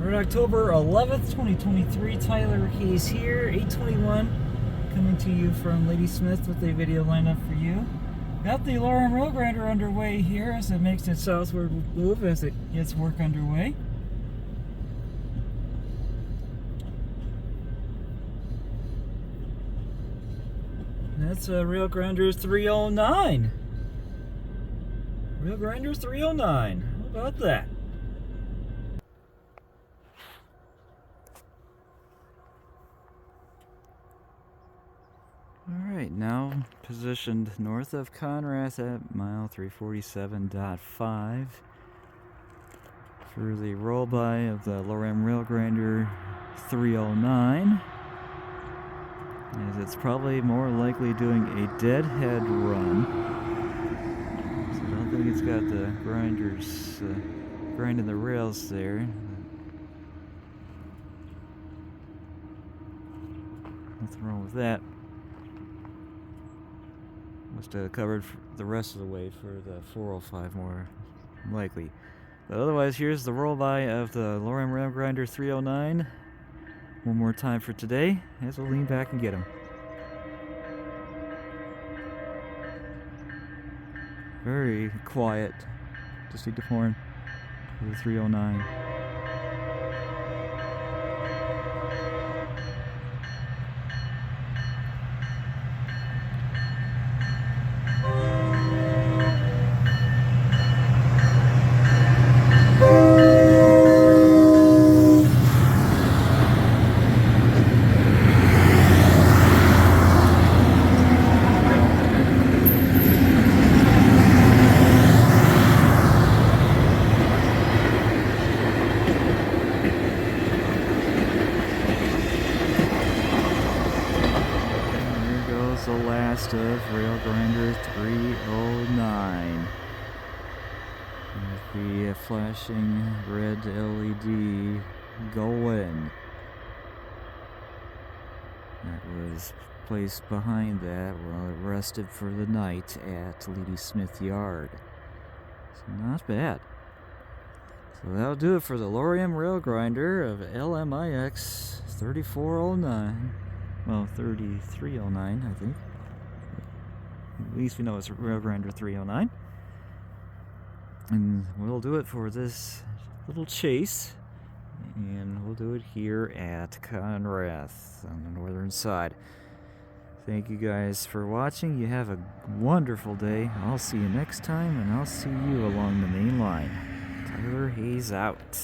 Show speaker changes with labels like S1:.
S1: We're October 11th, 2023. Tyler Hayes here, 821, coming to you from Ladysmith with a video lineup for you. Got the Loram rail grinder underway here as it makes its southward move as it gets work underway. That's rail grinder 309. Rail grinder 309. How about that? Alright, now positioned north of Conrath at mile 347.5 for the roll-by of the Loram rail grinder 309, as it's probably more likely doing a deadhead run. So I don't think it's got the grinders grinding the rails there. Nothing wrong with that. Must have covered the rest of the way for the 405 more likely. But otherwise, here's the roll-by of the Loram rail grinder 309. One more time for today, as we'll lean back and get him. Very quiet. Just need the horn for the 309. The last of rail grinder 309 with the flashing red LED going. That was placed behind that while it rested for the night at Ladysmith Yard. So not bad. So that'll do it for the Loram rail grinder of LMIX 3409. Well, 3309, I think. At least we know it's rail grinder 309. And we'll do it for this little chase. And we'll do it here at Conrath on the northern side. Thank you guys for watching. You have a wonderful day. I'll see you next time, and I'll see you along the main line. Tyler Hayes out.